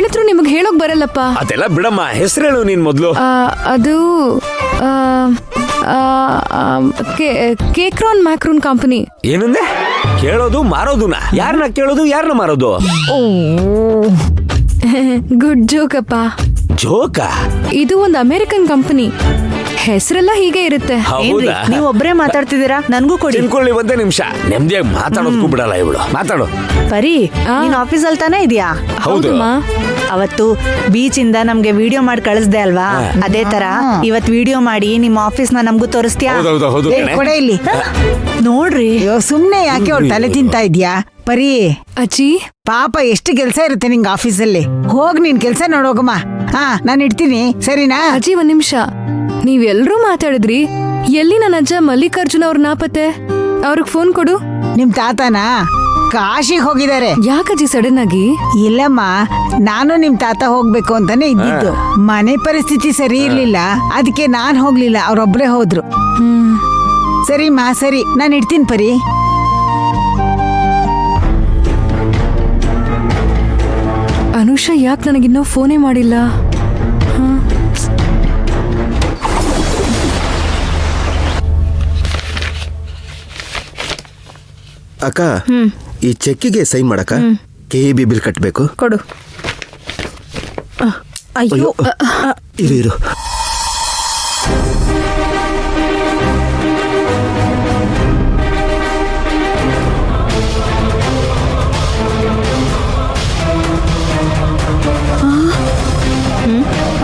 ಹೇಳಿದ್ರು ನಿಮಗೆ ಹೇಳೋಕ್ ಬರಲ್ಲಪ್ಪ. ಅದೆಲ್ಲ ಬಿಡಮ್ಮ, ಹೆಸರು ಹೇಳು ನೀನ್ ಮೊದ್ಲು. ಅದು ಕೇಕ್ರಾನ್ ಮ್ಯಾಕ್ರೂನ್ ಕಂಪನಿ. ಏನಂದೆ? ಕೇಳೋದು ಮಾರೋದುನಾ? ಯಾರನ್ನ ಕೇಳೋದು, ಯಾರನ್ನ ಮಾರೋದು? ಗುಡ್ ಜೋಕ್ ಅಪ್ಪ. ಜೋಕ? ಇದು ಒಂದು ಅಮೆರಿಕನ್ ಕಂಪನಿ, ಹೆಸರೆಲ್ಲ ಹೀಗೆ ಇರುತ್ತೆ. ನೀವು ಒಬ್ಬರೇ ಮಾತಾಡ್ತಿದ್ದೀರಾ? ನನ್ಗೂ ಕೊಡಿ. ತಿನ್ಕೊಳ್ಳಿ ಒಂದೇ ನಿಮಿಷ, ನೆಮ್ಮದಿಯಾಗಿ ಮಾತಾಡೋದಕ್ಕೂ ಬಿಡಲ್ಲ ಇವಳು. ಮಾತಾಡು. ಪರಿ, ನೀನ್ ಆಫೀಸಲ್ಲಿ ತಾನೇ ಇದೆಯಾ? ಹೌದು. ಅವತ್ತು ಬೀಚ್ ಇಂದ ನಮ್ಗೆ ವಿಡಿಯೋ ಮಾಡಿ ಕಳಿಸ್ದೆ ಅಲ್ವಾ? ಅದೇ ತರ ಇವತ್ ವಿಡಿಯೋ ಮಾಡಿ ನಿಮ್ಮ ಆಫೀಸ್ ನ ನಮ್ಗೂ ತೋರಿಸ್ತೀಯಾ? ಕೊಡೆ ಇಲ್ಲಿ. ನೋಡ್ರಿ, ಸುಮ್ನೆ ಯಾಕೆ ಅವ್ಳು ತಲೆ ತಿಂತಾ ಇದ್ಯಾ? ಪರಿ ಅಜ್ಜಿ, ಪಾಪ ಎಷ್ಟು ಕೆಲ್ಸ ಇರುತ್ತೆ ನಿಂಗೆ ಆಫೀಸಲ್ಲಿ. ಹೋಗ್ ನೀನ್ ಕೆಲ್ಸ ನೋಡೋಗಮ್ಮ. ನಾನು ಇಡ್ತೀನಿ, ಸರಿನಾ? ಅಜ್ಜಿ ಒಂದ್ ನಿಮಿಷ, ನೀವೆಲ್ರೂ ಮಾತಾಡಿದ್ರಿ, ಎಲ್ಲಿ ನನ್ನ ಅಜ್ಜ ಮಲ್ಲಿಕಾರ್ಜುನ್ ಅವ್ರ ನಾಪತ್ತೆ? ಅವ್ರಿಗೆ ಫೋನ್ ಕೊಡು. ನಿಮ್ ತಾತನಾ ಕಾಶಿಗೆ ಹೋಗಿದ್ದಾರೆ. ಯಾಕಜ್ಜಿ ಸಡನ್ ಆಗಿ? ಇಲ್ಲಮ್ಮ, ನಾನು ನಿಮ್ ತಾತ ಹೋಗ್ಬೇಕು ಅಂತಾನೆ ಇದ್ದಿದ್ದು. ಮನೆ ಪರಿಸ್ಥಿತಿ ಸರಿ ಇರ್ಲಿಲ್ಲ, ಅದಕ್ಕೆ ನಾನ್ ಹೋಗ್ಲಿಲ್ಲ, ಅವ್ರೊಬ್ರೇ ಹೋದ್ರು. ಸರಿಮ್ಮ, ಸರಿ, ನಾನು ಇಡ್ತೀನಿ ಪರಿ. ಅನುಷಾ ಯಾಕೆ ನನಗಿನ್ನೂ ಫೋನೇ ಮಾಡಿಲ್ಲ? ಅಕ್ಕ, ಈ ಚೆಕ್ಕಿಗೆ ಸೈನ್ ಮಾಡಕ್ಕ KEB ಬಿಲ್ ಕಟ್ಟಬೇಕು. ಕೊಡು. ಅಯ್ಯೋ, ಇರು.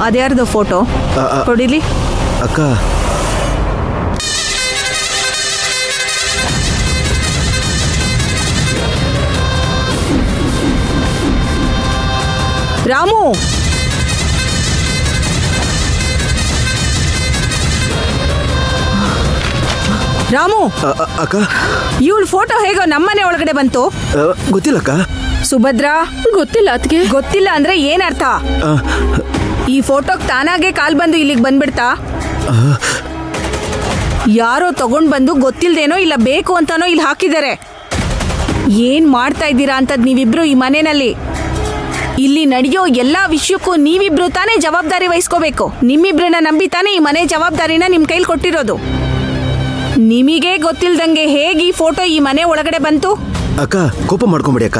ಅದ್ಯಾರ್ದು ಫೋಟೋ? ಕೊಡಿಲಿ. ಅಕ್ಕ, ರಾಮು, ರಾಮು, ಅಕ್ಕ, ಇವಳ ಫೋಟೋ ಹೇಗೋ ನಮ್ಮನೆ ಒಳಗಡೆ ಬಂತು? ಗೊತ್ತಿಲ್ಲಕ್ಕ. ಸುಭದ್ರಾ, ಗೊತ್ತಿಲ್ಲ ಅದಕ್ಕೆ. ಗೊತ್ತಿಲ್ಲ ಅಂದ್ರೆ ಏನ್ ಅರ್ಥ? ಈ ಫೋಟೋಗ್ ತಾನಾಗೆ ಕಾಲ್ ಬಂದು ಇಲ್ಲಿಗೆ ಬಂದ್ಬಿಡ್ತಾ? ಯಾರೋ ತಗೊಂಡ್ ಬಂದು ಗೊತ್ತಿಲ್ದೇನೋ ಇಲ್ಲ ಬೇಕು ಅಂತಾನೋ ಇಲ್ಲಿ ಹಾಕಿದ್ದಾರೆ. ಏನ್ ಮಾಡ್ತಾ ಇದ್ದೀರಾ ಅಂತದ್ ನೀವಿಬ್ರು ಈ ಮನೆಯಲ್ಲಿ? ಇಲ್ಲಿ ನಡೆಯೋ ಎಲ್ಲಾ ವಿಷಯಕ್ಕೂ ನೀವಿಬ್ರು ತಾನೇ ಜವಾಬ್ದಾರಿ ವಹಿಸ್ಕೋಬೇಕು. ನಿಮ್ಮಿಬ್ರನ್ನ ನಂಬಿ ತಾನೇ ಈ ಮನೆ ಜವಾಬ್ದಾರಿನ ನಿಮ್ ಕೈಲಿ ಕೊಟ್ಟಿರೋದು. ನಿಮಗೆ ಗೊತ್ತಿಲ್ದಂಗೆ ಹೇಗೆ ಈ ಫೋಟೋ ಈ ಮನೆ ಒಳಗಡೆ ಬಂತು? ಅಕ್ಕ, ಕೋಪ ಮಾಡ್ಕೊಂಬಿಡಿ ಅಕ್ಕ.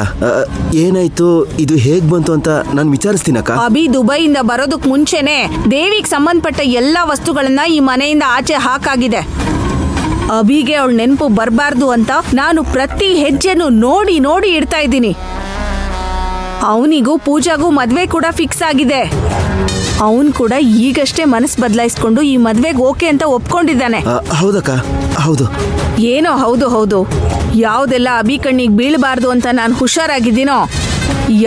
ಏನಾಯ್ತು, ಇದು ಹೇಗ್ ಬಂತು ಅಂತ ನಾನು ವಿಚಾರಿಸ್ತೀನಿ ಅಕ್ಕ. ಅಭಿ ದುಬೈಯಿಂದ ಬರೋದಕ್ ಮುಂಚೆನೆ ದೇವಿಗೆ ಸಂಬಂಧಪಟ್ಟ ಎಲ್ಲಾ ವಸ್ತುಗಳನ್ನ ಈ ಮನೆಯಿಂದ ಆಚೆ ಹಾಕಾಗಿದೆ. ಅಭಿಗೆ ಅವಳ ನೆನಪು ಬರಬಾರ್ದು ಅಂತ ನಾನು ಪ್ರತಿ ಹೆಜ್ಜೆನು ನೋಡಿ ನೋಡಿ ಇಡ್ತಾ ಇದ್ದೀನಿ. ಅವನಿಗೂ ಪೂಜಾಗೂ ಮದ್ವೆ ಕೂಡ ಫಿಕ್ಸ್ ಆಗಿದೆ. ಅವನ್ ಕೂಡ ಈಗಷ್ಟೇ ಮನಸ್ಸು ಬದಲಾಯಿಸ್ಕೊಂಡು ಈ ಮದ್ವೆಗೆ ಓಕೆ ಅಂತ ಒಪ್ಕೊಂಡಿದ್ದಾನೆ. ಹೌದಕ್ಕ, ಹೌದು. ಏನೋ ಹೌದು ಹೌದು, ಯಾವ್ದೆಲ್ಲ ಅಭಿ ಕಣ್ಣಿಗೆ ಬೀಳಬಾರ್ದು ಅಂತ ನಾನು ಹುಷಾರಾಗಿದ್ದೀನೋ,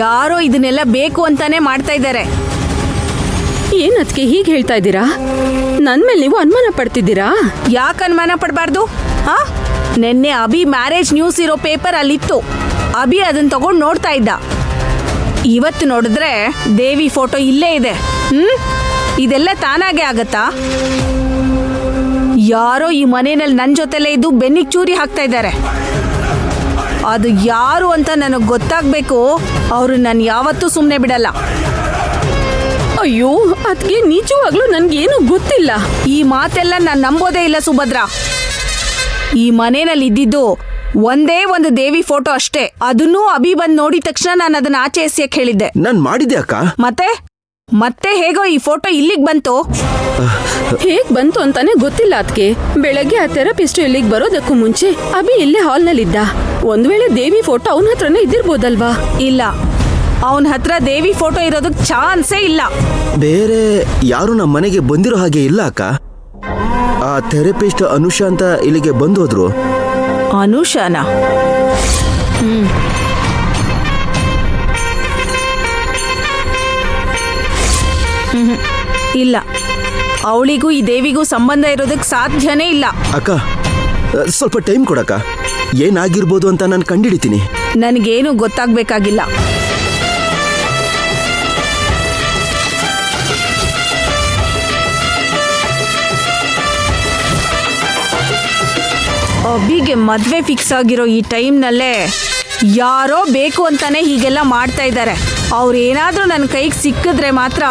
ಯಾರೋ ಇದನ್ನೆಲ್ಲ ಬೇಕು ಅಂತಾನೆ ಮಾಡ್ತಾ ಇದ್ದಾರೆ. ಏನದ್ಕೆ ಹೀಗೆ ಹೇಳ್ತಾ ಇದ್ದೀರಾ? ನನ್ ಮೇಲೆ ನೀವು ಅನುಮಾನ ಪಡ್ತಿದ್ದೀರಾ? ಯಾಕೆ ಅನುಮಾನ ಪಡಬಾರ್ದು? ನೆನ್ನೆ ಅಭಿ ಮ್ಯಾರೇಜ್ ನ್ಯೂಸ್ ಇರೋ ಪೇಪರ್ ಅಲ್ಲಿತ್ತು. ಅಭಿ ಅದನ್ನ ತಗೊಂಡು ನೋಡ್ತಾ ಇದ್ದ. ಇವತ್ತು ನೋಡಿದ್ರೆ ದೇವಿ ಫೋಟೋ ಇಲ್ಲೇ ಇದೆ. ಇದೆಲ್ಲ ತಾನಾಗೆ ಆಗತ್ತಾ? ಯಾರೋ ಈ ಮನೆಯಲ್ಲಿ ನನ್ನ ಜೊತೆಲೇ ಇದ್ದು ಬೆನ್ನಿಗೆ ಚೂರಿ ಹಾಕ್ತಾ ಇದ್ದಾರೆ. ಅದು ಯಾರು ಅಂತ ನನಗೆ ಗೊತ್ತಾಗಬೇಕು. ಅವರು ನಾನು ಯಾವತ್ತೂ ಸುಮ್ಮನೆ ಬಿಡಲ್ಲ. ಅಯ್ಯೋ, ಅದಕ್ಕೆ ನಿಜವಾಗ್ಲೂ ನನ್ಗೇನು ಗೊತ್ತಿಲ್ಲ. ಈ ಮಾತೆಲ್ಲ ನಾನು ನಂಬೋದೇ ಇಲ್ಲ ಸುಭದ್ರಾ. ಈ ಮನೆಯಲ್ಲಿ ಇದ್ದಿದ್ದು ಒಂದೇ ಒಂದು ದೇವಿ ಫೋಟೋ ಅಷ್ಟೇ. ಅದನ್ನೂ ಅಭಿ ಬಂದ್ ನೋಡಿದ ತಕ್ಷಣ ನಾನು ಅದನ್ನ ಆಚೆ ಎಸೆಯಕ್ಕೆ ಹೇಳಿದ್ದೆ. ನಾನು ಮಾಡಿದ್ದೆ ಅಕ್ಕ. ಮತ್ತೆ ಹೇಗೋ ಈ ಫೋಟೋ ಇಲ್ಲಿಗೆ ಬಂತು? ಹೇಗ್ ಬಂತು ಅಂತಾನೆ ಗೊತ್ತಿಲ್ಲ ಅದಕ್ಕೆ. ಬೆಳಗ್ಗೆ ಆ ಥೆರಪಿಸ್ಟ್ ಇಲ್ಲಿಗೆ ಬರೋದಕ್ಕೂ ಮುಂಚೆ ಅಭಿ ಇಲ್ಲೇ ಹಾಲ್ನಲ್ಲಿದ್ದ. ಒಂದ್ ವೇಳೆ ದೇವಿ ಫೋಟೋ ಅವನ ಹತ್ರನೇ ಇದ್ದಿರ್ಬೋದಲ್ವಾ? ಇಲ್ಲ, ಅವನ ಹತ್ರ ದೇವಿ ಫೋಟೋ ಇರೋದಕ್ಕೆ ಚಾನ್ಸೇ ಇಲ್ಲ. ಬೇರೆ ಯಾರು ನಮ್ಮ ಮನೆಗೆ ಬಂದಿರೋ ಹಾಗೆ ಇಲ್ಲ ಅಕ್ಕ. ಆ ಥೆರಪಿಸ್ಟ್ ಅನುಷಾ ಅಂತ ಇಲ್ಲಿಗೆ ಬಂದು ಹೋದ್ರು. ಅನುಷಾನಾ? ಇಲ್ಲ, ಅವಳಿಗೂ ಈ ದೇವಿಗೂ ಸಂಬಂಧ ಇರೋದಕ್ಕೆ ಸಾಧ್ಯನೇ ಇಲ್ಲ. ಅಕ್ಕ, ಸ್ವಲ್ಪ ಟೈಮ್ ಕೊಡಕ್ಕ. ಏನಾಗಿರ್ಬೋದು ಅಂತ ನಾನು ಕಂಡಿಡಿತೀನಿ. ನನಗೇನು ಗೊತ್ತಾಗ್ಬೇಕಾಗಿಲ್ಲ. ಅಭಿಗೆ ಮದ್ವೆ ಫಿಕ್ಸ್ ಆಗಿರೋ ಈ ಟೈಮ್ನಲ್ಲೇ ಯಾರೋ ಬೇಕು ಅಂತಾನೆ ಹೀಗೆಲ್ಲ ಮಾಡ್ತಾ ಇದ್ದಾರೆ. ಅವ್ರೇನಾದ್ರೂ ನನ್ನ ಕೈಗೆ ಸಿಕ್ಕಿದ್ರೆ ಮಾತ್ರ